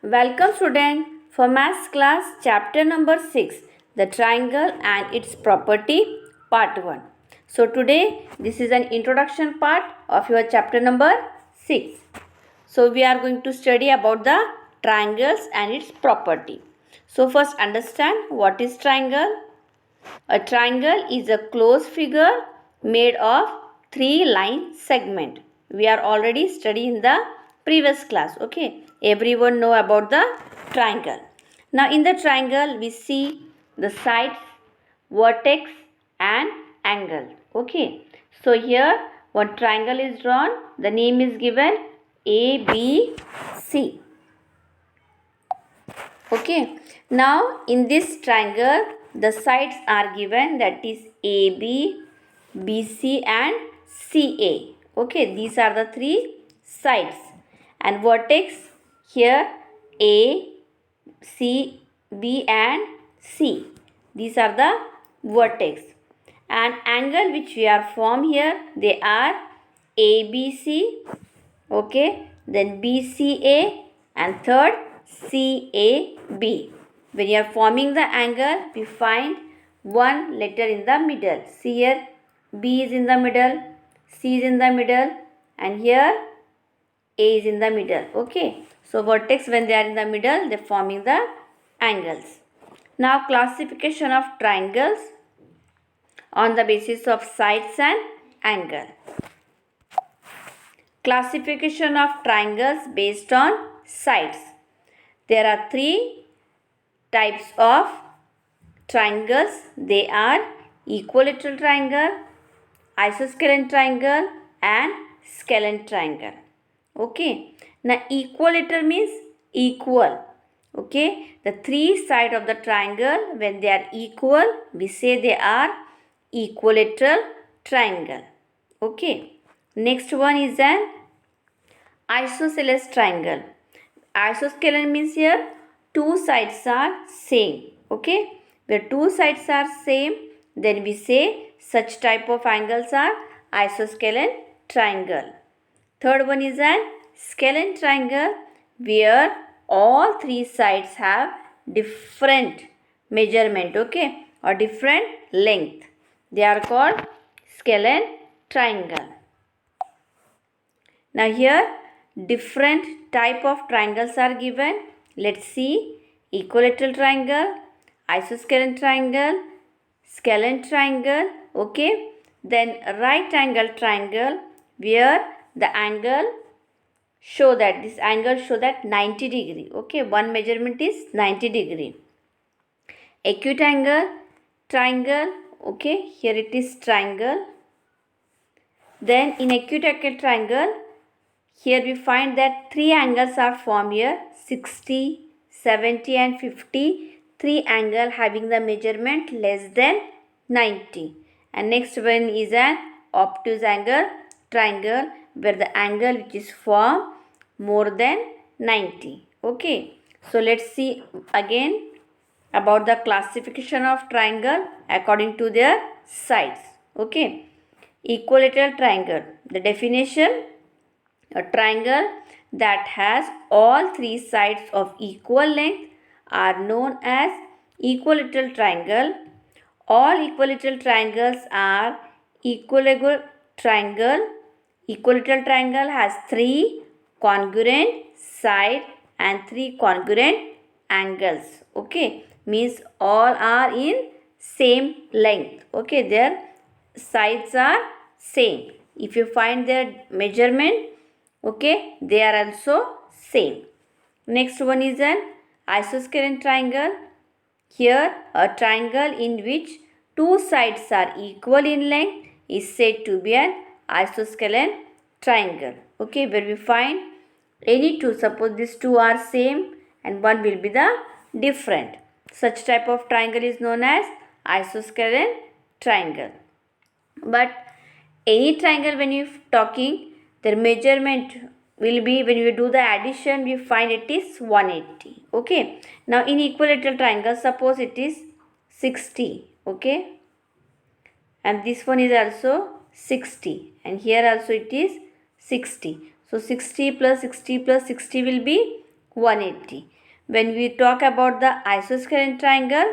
Welcome student for maths class chapter number 6, the triangle and its property, part 1. So today this is an introduction part of your chapter number 6. So we are going to study about the triangles and its property. So first understand what is triangle. A triangle is a closed figure made of 3-line segment. We are already studying the previous class. Okay, everyone know about the triangle. Now in the triangle we see the sides, vertex and angle. Okay, so here one triangle is drawn. The name is given ABC. Okay, now in this triangle the sides are given, that is AB, BC and CA. Okay, these are the three sides, and vertex here A, C, B and C. These are the vertex, and angle which we are formed here, they are ABC, okay, then BCA and third CAB. When you are forming the angle, we find one letter in the middle. See here, B is in the middle, C is in the middle and here A is in the middle. Okay, so vertex, when they are in the middle, they are forming the angles. Now classification of triangles on the basis of sides and angle. Classification of triangles based on sides. There are three types of triangles. They are equilateral triangle, isosceles triangle and scalene triangle. Okay. Now equilateral means equal. Okay. The three sides of the triangle, when they are equal, we say they are equilateral triangle. Okay. Next one is an isosceles triangle. Isosceles means here two sides are same. Okay, where two sides are same, then we say such type of angles are isosceles triangle. Third one is an scalene triangle, where all three sides have different measurement, okay, or different length. They are called scalene triangle. Now here different type of triangles are given. Let's see: equilateral triangle, isosceles triangle, scalene triangle. Okay, then right angle triangle, where the angle show that 90 degree. Okay, one measurement is 90 degree. Acute angle triangle. Okay, here it is triangle. Then in acute angle triangle, here we find that three angles are formed here: 60, 70 and 50. Three angle having the measurement less than 90. And next one is an obtuse angle triangle, where the angle which is formed more than 90. Okay. So let's see again about the classification of triangle according to their sides. Okay. Equilateral triangle. The definition: a triangle that has all three sides of equal length are known as equilateral triangle. All equilateral triangles are equilateral triangle. Equilateral triangle has three congruent sides and three congruent angles. Okay, means all are in same length. Okay, their sides are same. If you find their measurement, okay, they are also same. Next one is an isosceles triangle. Here a triangle in which two sides are equal in length is said to be an isosceles triangle. Okay, where we find any two, suppose these two are same and one will be the different. Such type of triangle is known as isosceles triangle. But any triangle, when you talking, their measurement will be, when you do the addition, we find it is 180. Okay. Now in equilateral triangle, suppose it is 60. Okay. And this one is also 60. And here also it is 60. So 60 plus 60 plus 60 will be 180. When we talk about the isosceles triangle,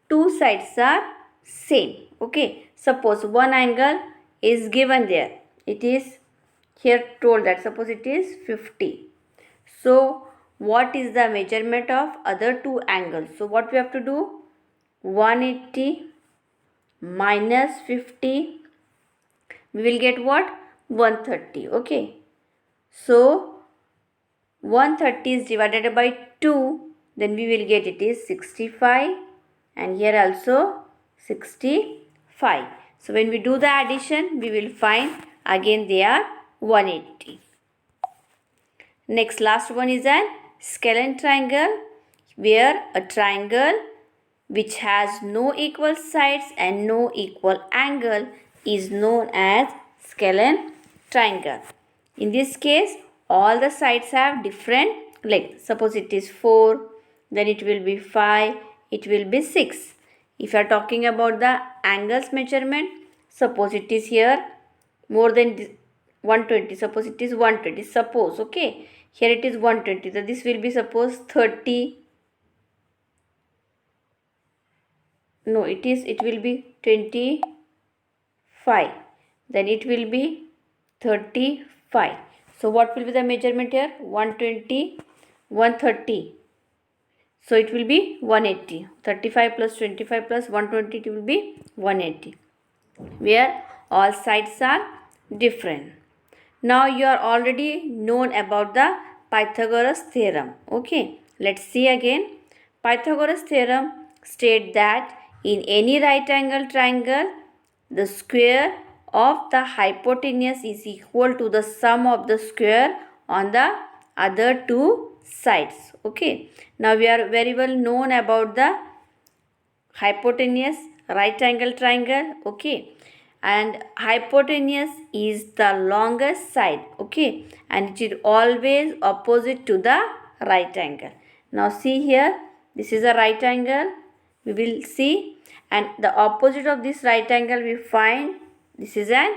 two sides are same. Okay, suppose one angle is given there. It is here told that suppose it is 50. So what is the measurement of other two angles? So what we have to do? 180 minus 50, we will get what? 130. Okay, so 130 is divided by 2, then we will get it is 65, and here also 65. So when we do the addition, we will find again they are 180. Next, last one is an scalene triangle, where a triangle which has no equal sides and no equal angle is known as scalene triangle. In this case, all the sides have different length. Suppose it is 4, then it will be 5, it will be 6. If you are talking about the angles measurement, suppose it is here more than 120, suppose it is 120, suppose, okay, here it is 120, so this will be suppose 30, no, it will be 25, then it will be 35. So what will be the measurement here? 120, 130. So it will be 180. 35 plus 25 plus 120, it will be 180. Where all sides are different. Now you are already known about the Pythagoras theorem. Okay, let's see again. Pythagoras theorem states that in any right angle triangle, the square of the hypotenuse is equal to the sum of the square on the other two sides. Okay, now we are very well known about the hypotenuse right angle triangle. Okay, and hypotenuse is the longest side. Okay, and it is always opposite to the right angle. Now see here, this is a right angle, we will see, and the opposite of this right angle we find this is an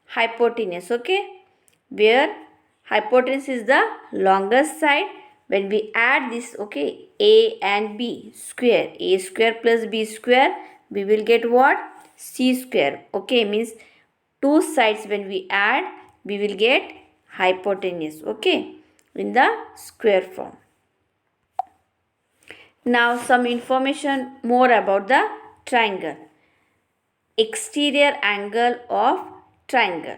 hypotenuse. Okay, where hypotenuse is the longest side. When we add this, okay, a and b square, a square plus b square, we will get what? C square. Okay, means two sides when we add, we will get hypotenuse. Okay, in the square form. Now some information more about the triangle. Exterior angle of triangle.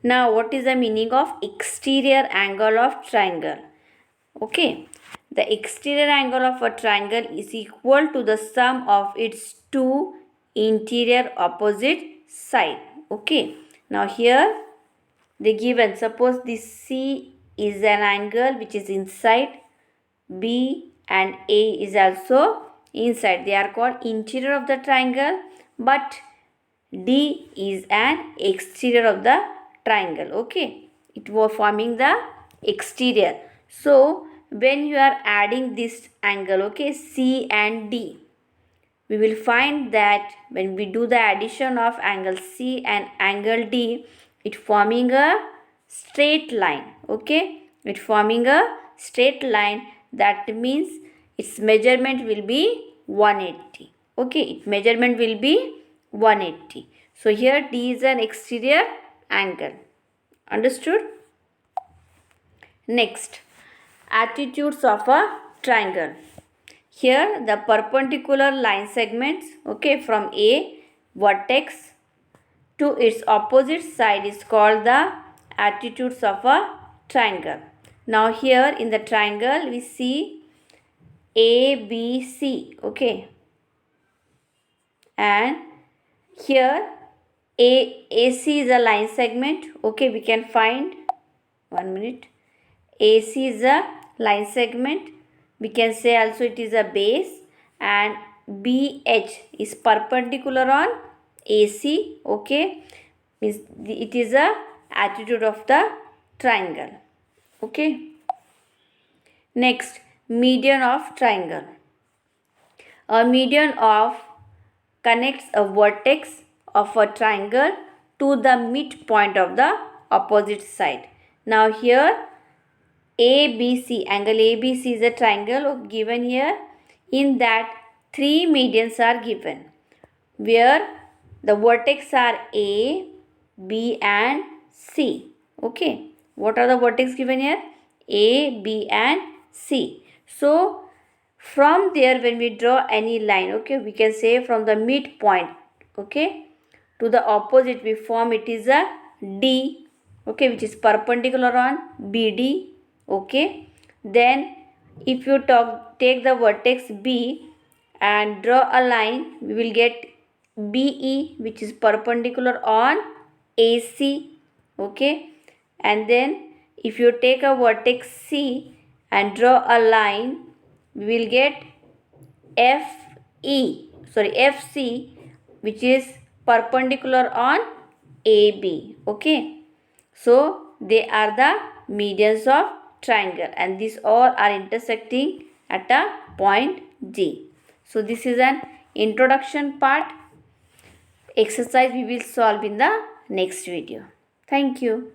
Now what is the meaning of exterior angle of triangle? Okay, the exterior angle of a triangle is equal to the sum of its two interior opposite side. Okay, now here they given, suppose this C is an angle which is inside, B and A is also inside, they are called interior of the triangle, but D is an exterior of the triangle. Okay, it was forming the exterior. So when you are adding this angle, okay, C and D, we will find that when we do the addition of angle C and angle D, it forming a straight line. Okay, it forming a straight line, that means its measurement will be 180. Okay, its measurement will be 180. So here D is an exterior angle. Understood? Next, attitudes of a triangle. Here the perpendicular line segments, okay, from A vertex to its opposite side is called the attitudes of a triangle. Now here in the triangle we see A, B, C, okay, and here AC is a line segment. Okay, we can find, 1 minute, AC is a line segment, we can say also it is a base, and BH is perpendicular on AC. Okay, means it is a attitude of the triangle. Okay, next, median of triangle. A median of connects a vertex of a triangle to the midpoint of the opposite side. Now here ABC, angle ABC is a triangle given here. In that, three medians are given, where the vertex are A, B and C. Okay, what are the vertex given here? A, B and C. So from there, when we draw any line, okay, we can say from the midpoint, okay, to the opposite we form it is a D, okay, which is perpendicular on BD. Okay, then if you take the vertex B and draw a line, we will get BE, which is perpendicular on AC. Okay, and then if you take a vertex C and draw a line, we will get FC, which is perpendicular on AB. Okay, so they are the medians of triangle, and these all are intersecting at a point D. So this is an introduction part. Exercise we will solve in the next video. Thank you.